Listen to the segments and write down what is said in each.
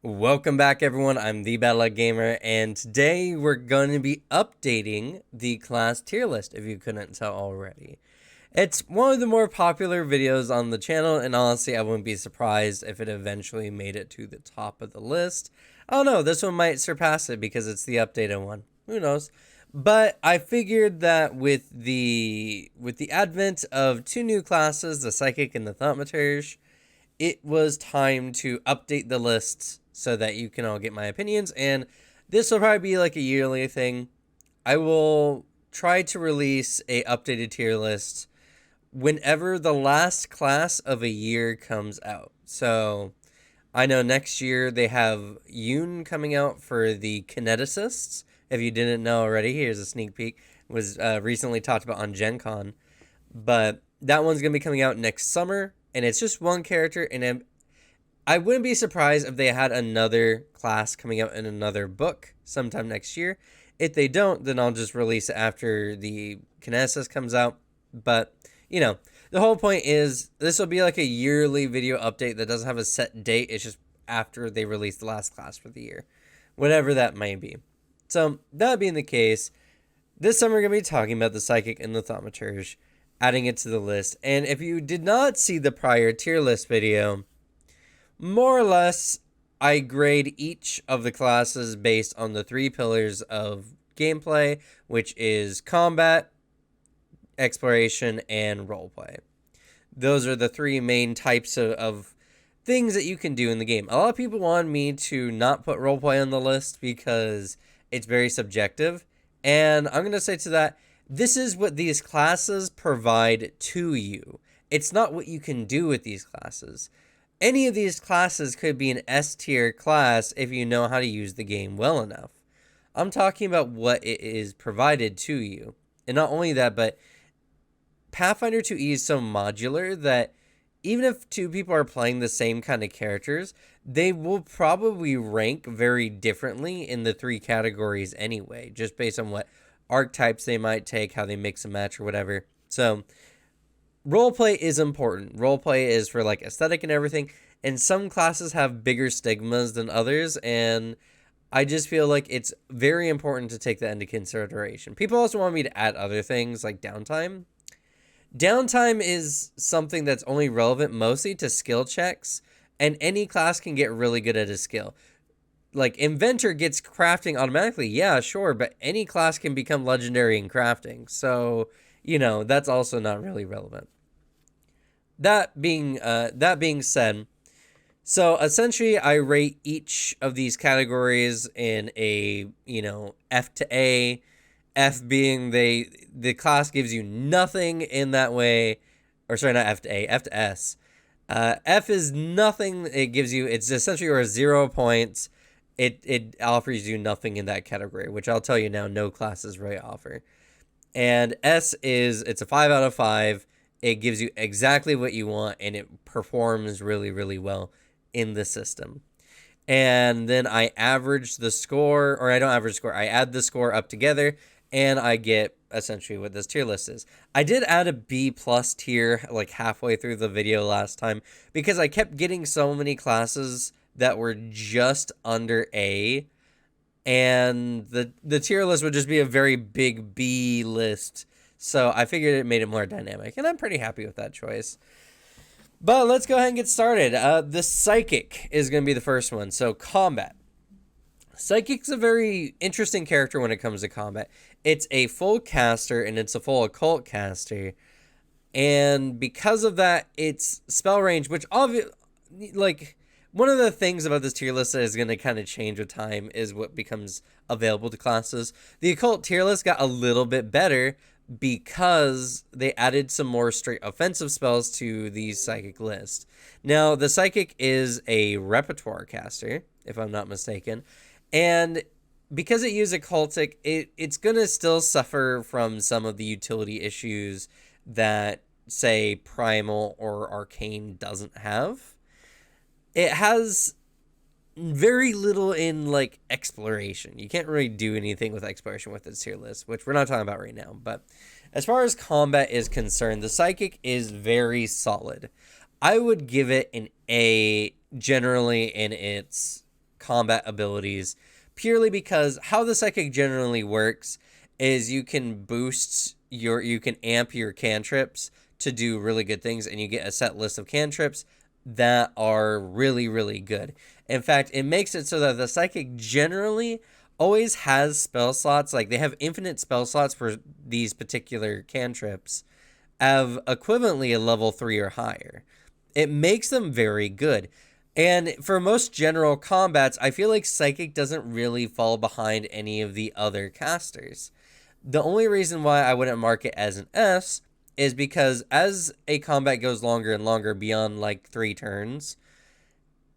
Welcome back, everyone. I'm the Battle Gamer, and today we're going to be updating the class tier list, if you couldn't tell already. It's one of the more popular videos on the channel, and honestly, I wouldn't be surprised if it eventually made it to the top of the list. I don't know, this one might surpass it because it's the updated one. Who knows? But I figured that with the advent of two new classes, the Psychic and the Thoughtmender, it was time to update the lists so that you can all get my opinions. And this will probably be like a yearly thing. I will try to release a updated tier list whenever the last class of a year comes out. So I know next year they have Yoon coming out for the kineticists. If you didn't know already, here's a sneak peek. It was recently talked about on Gen Con. But that one's going to be coming out next summer. And it's just one character. And I wouldn't be surprised if they had another class coming out in another book sometime next year. If they don't, then I'll just release it after the Kinesis comes out. But, the whole point is this will be like a yearly video update that doesn't have a set date. It's just after they release the last class for the year, whatever that may be. So, that being the case, this summer we're going to be talking about the Psychic and the Thaumaturge, adding it to the list. And if you did not see the prior tier list video, more or less, I grade each of the classes based on the three pillars of gameplay, which is combat, exploration, and roleplay. Those are the three main types of things that you can do in the game. A lot of people want me to not put roleplay on the list because it's very subjective. And I'm going to say to that, this is what these classes provide to you. It's not what you can do with these classes. Any of these classes could be an S tier class if you know how to use the game well enough. I'm talking about what it is provided to you. And not only that, but Pathfinder 2E is so modular that even if two people are playing the same kind of characters, they will probably rank very differently in the three categories anyway, just based on what archetypes they might take, how they mix and match or whatever. So roleplay is important. Roleplay is for like aesthetic and everything. And some classes have bigger stigmas than others. And I just feel like it's very important to take that into consideration. People also want me to add other things like downtime. Downtime is something that's only relevant mostly to skill checks. And any class can get really good at a skill. Like Inventor gets crafting automatically. Yeah, sure. But any class can become legendary in crafting. So, that's also not really relevant. That being said, so essentially I rate each of these categories in a, F to A, F being the class gives you nothing in that way, or sorry, not F to A, F to S. F is nothing. It's essentially you're 0 points. It offers you nothing in that category, which I'll tell you now, no classes really offer. And S it's a 5 out of 5. It gives you exactly what you want, and it performs really, really well in the system. And then I average the score, or I don't average score, I add the score up together, and I get essentially what this tier list is. I did add a B plus tier like halfway through the video last time because I kept getting so many classes that were just under A, and the tier list would just be a very big B list. So I figured it made it more dynamic, and I'm pretty happy with that choice. But let's go ahead and get started. The Psychic is going to be the first one. So combat. Psychic's a very interesting character when it comes to combat. It's a full caster, and it's a full occult caster. And because of that, its spell range, which one of the things about this tier list that is going to kind of change with time is what becomes available to classes. The occult tier list got a little bit better because they added some more straight offensive spells to the Psychic list. Now, the Psychic is a repertoire caster, if I'm not mistaken, and because it uses occultic, it's going to still suffer from some of the utility issues that, say, Primal or Arcane doesn't have. It has very little in like exploration. You can't really do anything with exploration with this tier list, which we're not talking about right now. But as far as combat is concerned, the Psychic is very solid. I would give it an A generally in its combat abilities, purely because how the Psychic generally works is you can you can amp your cantrips to do really good things, and you get a set list of cantrips that are really, really good. In fact, it makes it so that the Psychic generally always has spell slots. Like, they have infinite spell slots for these particular cantrips of equivalently a level 3 or higher. It makes them very good. And for most general combats, I feel like Psychic doesn't really fall behind any of the other casters. The only reason why I wouldn't mark it as an S is because as a combat goes longer and longer beyond like 3 turns,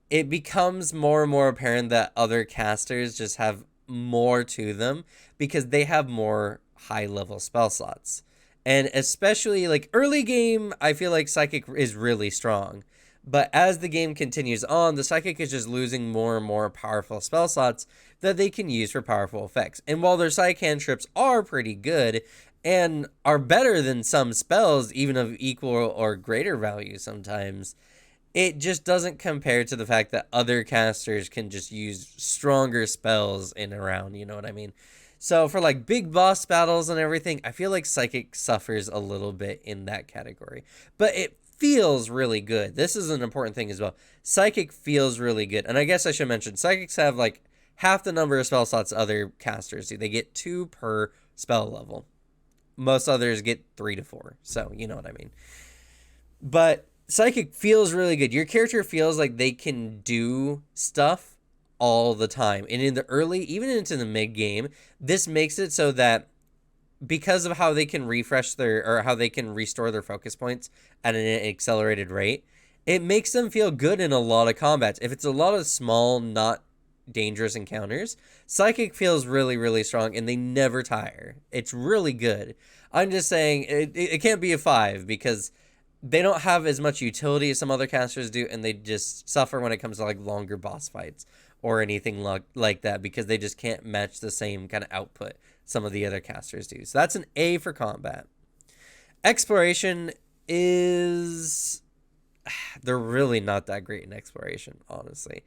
it becomes more and more apparent that other casters just have more to them because they have more high level spell slots. And especially like early game, I feel like Psychic is really strong. But as the game continues on, the Psychic is just losing more and more powerful spell slots that they can use for powerful effects. And while their Psy cantrips are pretty good and are better than some spells, even of equal or greater value sometimes, it just doesn't compare to the fact that other casters can just use stronger spells in a round, you know what I mean? So for like big boss battles and everything, I feel like Psychic suffers a little bit in that category. But it feels really good. This is an important thing as well. Psychic feels really good. And I guess I should mention, Psychics have like half the number of spell slots other casters do. They get 2 per spell level. Most others get 3 to 4. So, you know what I mean. But Psychic feels really good. Your character feels like they can do stuff all the time. And in the early, even into the mid game, this makes it so that because of how they can how they can restore their focus points at an accelerated rate, it makes them feel good in a lot of combats. If it's a lot of small, not dangerous encounters, Psychic feels really, really strong, and they never tire. It's really good. I'm just saying it can't be a 5 because they don't have as much utility as some other casters do, and they just suffer when it comes to like longer boss fights or anything like that because they just can't match the same kind of output some of the other casters do. So that's an A for combat. Exploration is... they're really not that great in exploration, honestly.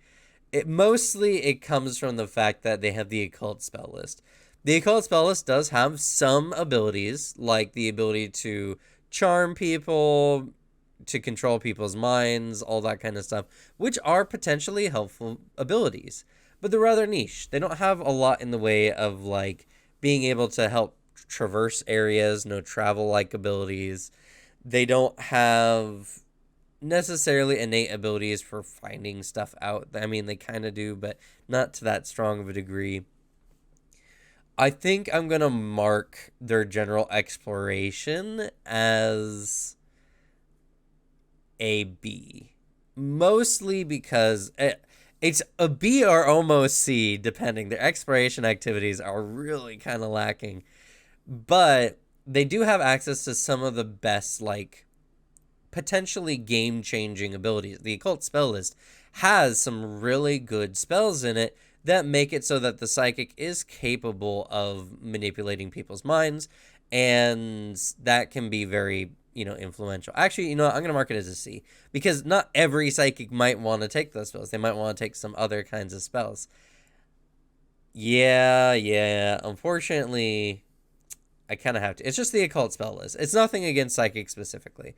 It comes from the fact that they have the occult spell list. The occult spell list does have some abilities, like the ability to charm people, to control people's minds, all that kind of stuff, which are potentially helpful abilities. But they're rather niche. They don't have a lot in the way of like being able to help traverse areas, no travel-like abilities. They don't have necessarily innate abilities for finding stuff out. I mean, they kind of do, but not to that strong of a degree. I think I'm going to mark their general exploration as a B. Mostly because it's a B or almost C, depending. Their exploration activities are really kind of lacking. But they do have access to some of the best, like, potentially game-changing abilities. The occult spell list has some really good spells in it that make it so that the Psychic is capable of manipulating people's minds, and that can be very, influential. Actually, I'm going to mark it as a C, because not every Psychic might want to take those spells. They might want to take some other kinds of spells. Yeah, unfortunately, I kind of have to. It's just the occult spell list. It's nothing against Psychic specifically.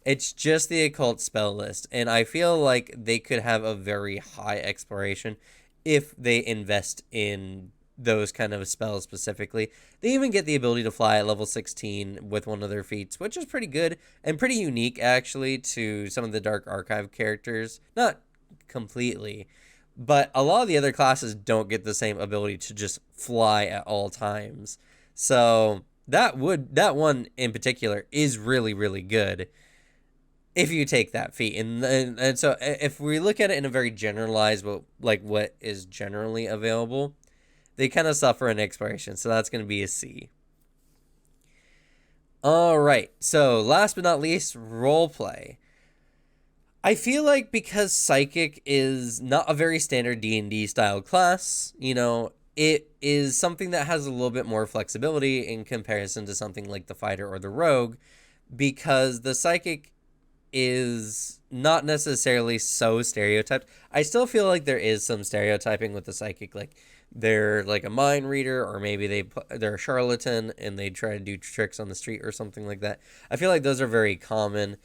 It's just the occult spell list, and I feel like they could have a very high exploration if they invest in those kind of spells specifically. They even get the ability to fly at level 16 with one of their feats, which is pretty good and pretty unique, actually, to some of the Dark Archive characters. Not completely, but a lot of the other classes don't get the same ability to just fly at all times. So that one in particular is really, really good if you take that feat. And so if we look at it in a very generalized, what is generally available, they kind of suffer in exploration. So that's going to be a C. All right. So last but not least, roleplay. I feel like because Psychic is not a very standard D&D style class, it is something that has a little bit more flexibility in comparison to something like the Fighter or the Rogue, because the Psychic is not necessarily so stereotyped. I still feel like there is some stereotyping with the psychic, like they're like a mind reader, or maybe they're a charlatan and they try to do tricks on the street or something like that. I feel like those are very common.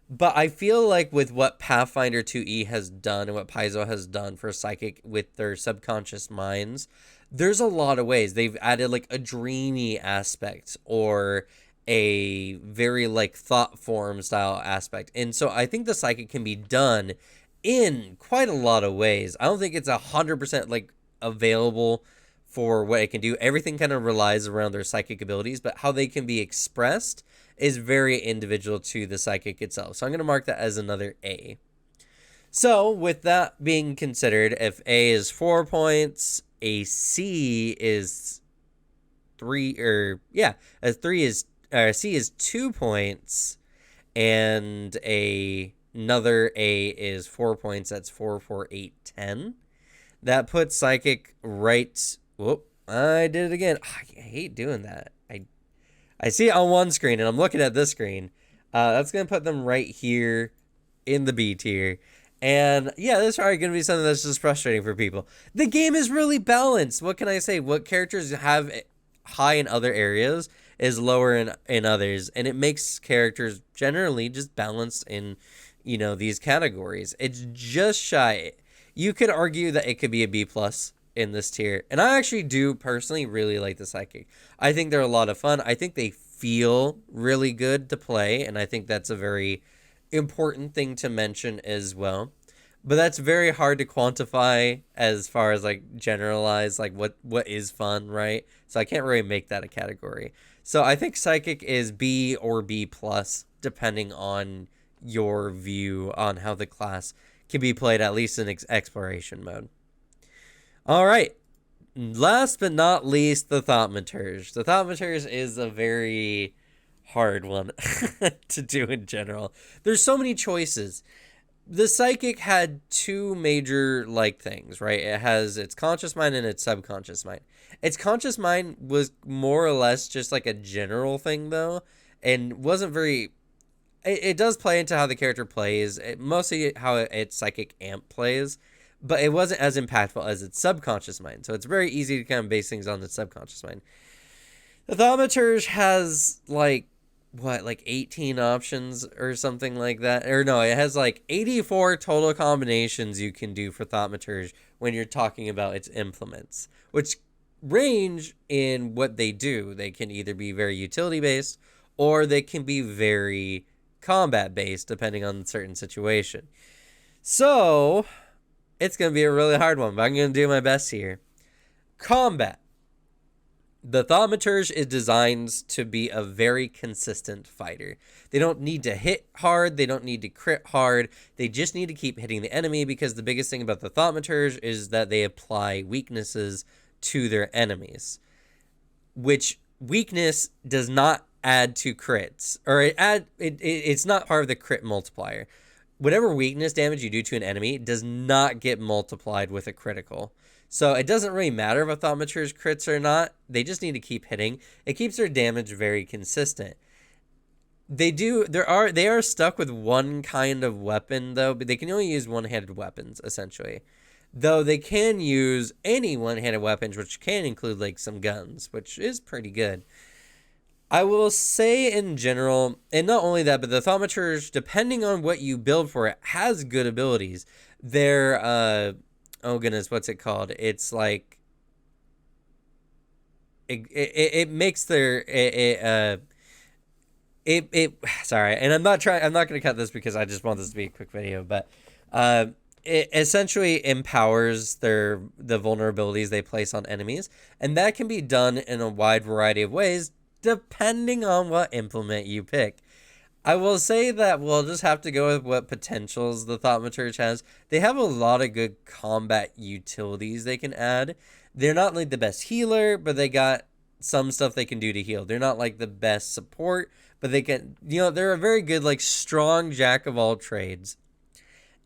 But I feel like with what Pathfinder 2E has done and what Paizo has done for Psychic with their subconscious minds, there's a lot of ways. They've added like a dreamy aspect or a very like thought form style aspect. And so I think the Psychic can be done in quite a lot of ways. I don't think it's 100% like available for what it can do. Everything kind of relies around their psychic abilities, but how they can be expressed is very individual to the psychic itself. So I'm going to mark that as another A. So with that being considered, if A is 4 points, a C is 3, or yeah, a 3 is, C is 2 points, and another A is 4 points. That's 4, 4, 8, 10. That puts psychic right. Whoop! I did it again. I hate doing that. I see it on one screen, and I'm looking at this screen. That's going to put them right here in the B tier. And yeah, this is probably going to be something that's just frustrating for people. The game is really balanced. What can I say? What characters have high in other areas is lower in others. And it makes characters generally just balanced in, these categories. It's just shy. You could argue that it could be a B+ in this tier. And I actually do personally really like the Psychic. I think they're a lot of fun. I think they feel really good to play, and I think that's a very important thing to mention as well. But that's very hard to quantify as far as like generalize like what is fun, right? So I can't really make that a category. So I think Psychic is B or B+ depending on your view on how the class can be played, at least in exploration mode. All right. Last but not least, the Thoughtmender. The Thoughtmender is a very hard one to do in general. There's so many choices. The Psychic had two major like things, right? It has its conscious mind and its subconscious mind. Its conscious mind was more or less just like a general thing, though, and wasn't very. It does play into how the character plays, mostly how its psychic amp plays, but it wasn't as impactful as its subconscious mind. So it's very easy to kind of base things on its subconscious mind. The Thaumaturge has like 18 options or something like that. Or no, it has like 84 total combinations you can do for Thaumaturge when you're talking about its implements, which range in what they do. They can either be very utility based or they can be very combat based depending on a certain situation. So it's going to be a really hard one, but I'm going to do my best here. Combat. The Thaumaturge is designed to be a very consistent fighter. They don't need to hit hard. They don't need to crit hard. They just need to keep hitting the enemy, because the biggest thing about the Thaumaturge is that they apply weaknesses to their enemies, which weakness does not add to crits, or it's not part of the crit multiplier. Whatever weakness damage you do to an enemy does not get multiplied with a critical. So it doesn't really matter if a Thaumaturge crits or not. They just need to keep hitting. It keeps their damage very consistent. They are stuck with one kind of weapon, though, but they can only use one-handed weapons, essentially. Though they can use any one-handed weapons, which can include like some guns, which is pretty good. I will say in general, and not only that, but the Thaumaturge, depending on what you build for it, has good abilities. They're, oh goodness, what's it called? It's like, it makes their, sorry, and I'm not going to cut this because I just want this to be a quick video, but, it essentially empowers the vulnerabilities they place on enemies, and that can be done in a wide variety of ways, depending on what implement you pick. I will say that we'll just have to go with what potentials the Thaumaturge has. They have a lot of good combat utilities they can add. They're not like the best healer, but they got some stuff they can do to heal. They're not like the best support, but they can, they're a very good, like, strong jack of all trades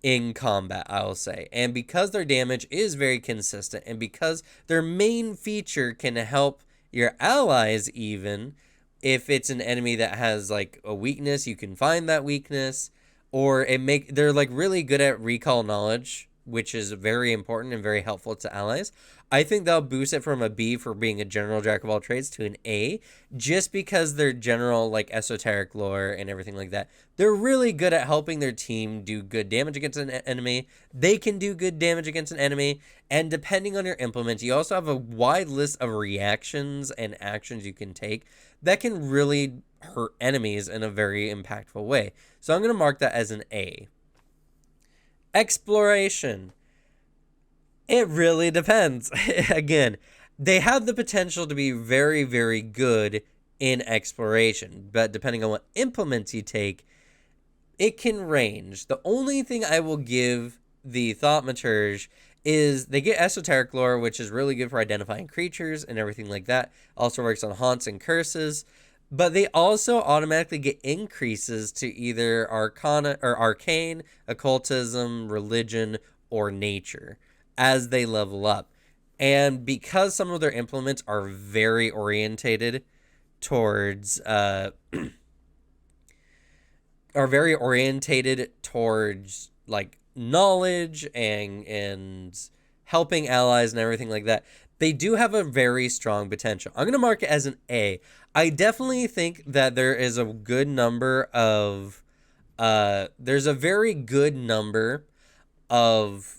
in combat, I will say. And because their damage is very consistent, and because their main feature can help your allies, even if it's an enemy that has like a weakness, you can find that weakness, or they're like really good at recall knowledge, which is very important and very helpful to allies. I think they'll boost it from a B for being a general jack of all trades to an A, just because their general like esoteric lore and everything like that. They're really good at helping their team do good damage against an enemy. They can do good damage against an enemy, and depending on your implement, you also have a wide list of reactions and actions you can take that can really hurt enemies in a very impactful way. So I'm going to mark that as an A. Exploration. It really depends. Again, they have the potential to be very, very good in exploration, but depending on what implements you take, it can range. The only thing I will give the Thaumaturge is they get esoteric lore, which is really good for identifying creatures and everything like that. Also works on haunts and curses. But they also automatically get increases to either arcana or arcane, occultism, religion, or nature as they level up. And because some of their implements are very orientated towards like knowledge and helping allies and everything like that, they do have a very strong potential. I'm going to mark it as an A. I definitely think that there is a good number of there's a very good number of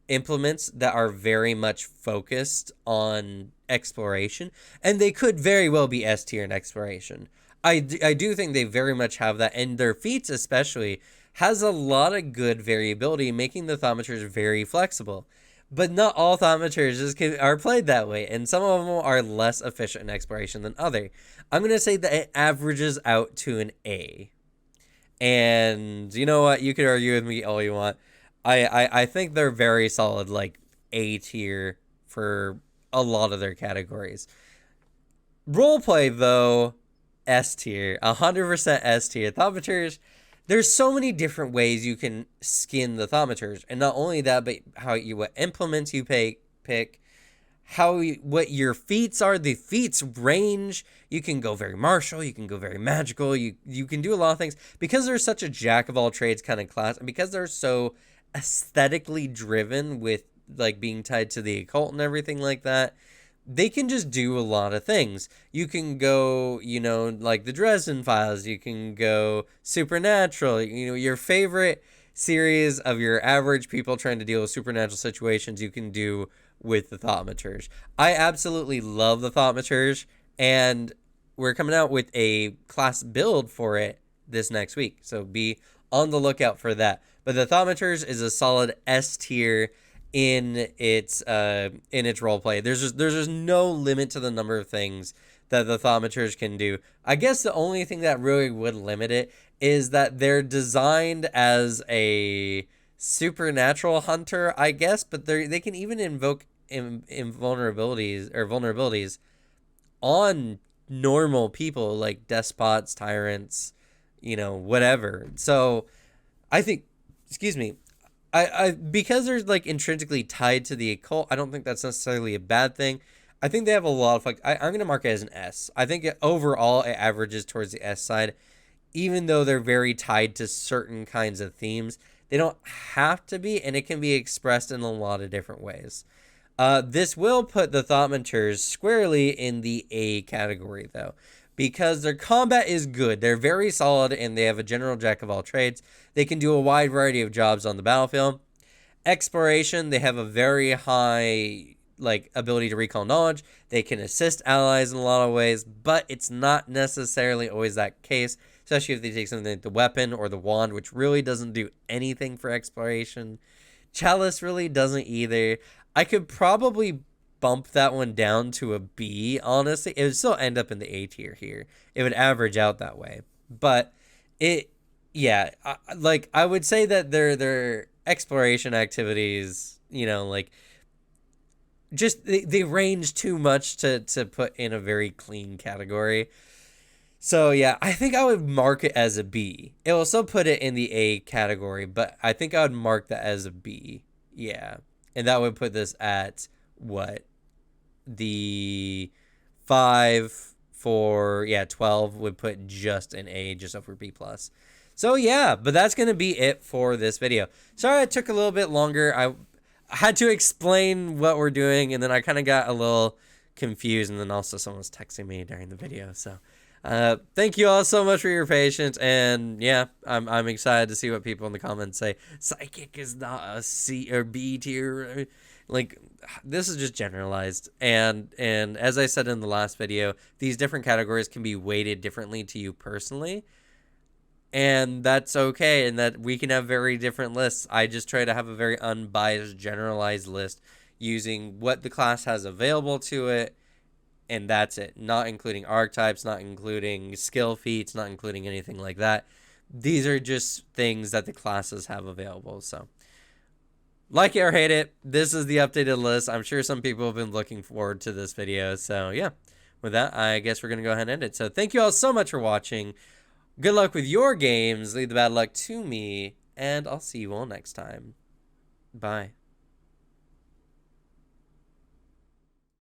implements that are very much focused on exploration, and they could very well be S tier in exploration. I do think they very much have that, and their feats especially has a lot of good variability, making the Thaumaturge very flexible. But not all Thaumaturges are played that way, and some of them are less efficient in exploration than other. I'm going to say that it averages out to an A. And you know what? You could argue with me all you want. I think they're very solid, like A tier for a lot of their categories. Roleplay, though, S tier. 100% S tier. Thaumaturge, there's so many different ways you can skin the Thaumaturge. And not only that, but what implements you pick, what your feats are. The feats range. You can go very martial, you can go very magical, you can do a lot of things. Because they're such a jack of all trades kind of class, and because they're so aesthetically driven with like being tied to the occult and everything like that, they can just do a lot of things. You can go, like the Dresden Files, you can go supernatural, your favorite series of your average people trying to deal with supernatural situations, you can do with the Thaumaturge. I absolutely love the Thaumaturge, and we're coming out with a class build for it this next week, so be on the lookout for that. But the Thaumaturge is a solid S tier in its roleplay. There's just no limit to the number of things that the Thaumaturge can do. I guess the only thing that really would limit it is that they're designed as a supernatural hunter, I guess, but they can even invoke vulnerabilities on normal people like despots, tyrants, whatever. So I think, excuse me, I because they're like intrinsically tied to the occult, I don't think that's necessarily a bad thing. I think they have a lot of I'm going to mark it as an S. I think overall it averages towards the S side, even though they're very tied to certain kinds of themes. They don't have to be, and it can be expressed in a lot of different ways. This will put the Thaumaturge squarely in the A category, though, because their combat is good. They're very solid, and they have a general jack of all trades. They can do a wide variety of jobs on the battlefield. Exploration, they have a very high ability to recall knowledge. They can assist allies in a lot of ways, but it's not necessarily always that case, especially if they take something like the weapon or the wand, which really doesn't do anything for exploration. Chalice really doesn't either. I could probably bump that one down to a B, honestly. It would still end up in the A tier here. It would average out that way. But I would say that their exploration activities, just they range too much to put in a very clean category. So yeah, I think I would mark it as a B. It will still put it in the A category, but I think I would mark that as a B. Yeah. And that would put this at what? The 5 for 12 would put just an A, just over B+. So yeah, but that's going to be it for this video. Sorry it took a little bit longer. I had to explain what we're doing, and then I kind of got a little confused, and then also someone was texting me during the video. So thank you all so much for your patience, and yeah, I'm excited to see what people in the comments say. Psychic is not a C or B tier. Like, this is just generalized, and as I said in the last video, these different categories can be weighted differently to you personally. And that's okay, and that we can have very different lists. I just try to have a very unbiased, generalized list using what the class has available to it, and that's it. Not including archetypes, not including skill feats, not including anything like that. These are just things that the classes have available. So, like it or hate it, this is the updated list. I'm sure some people have been looking forward to this video. So, yeah. With that, I guess we're going to go ahead and end it. So, thank you all so much for watching. Good luck with your games. Leave the bad luck to me, and I'll see you all next time. Bye.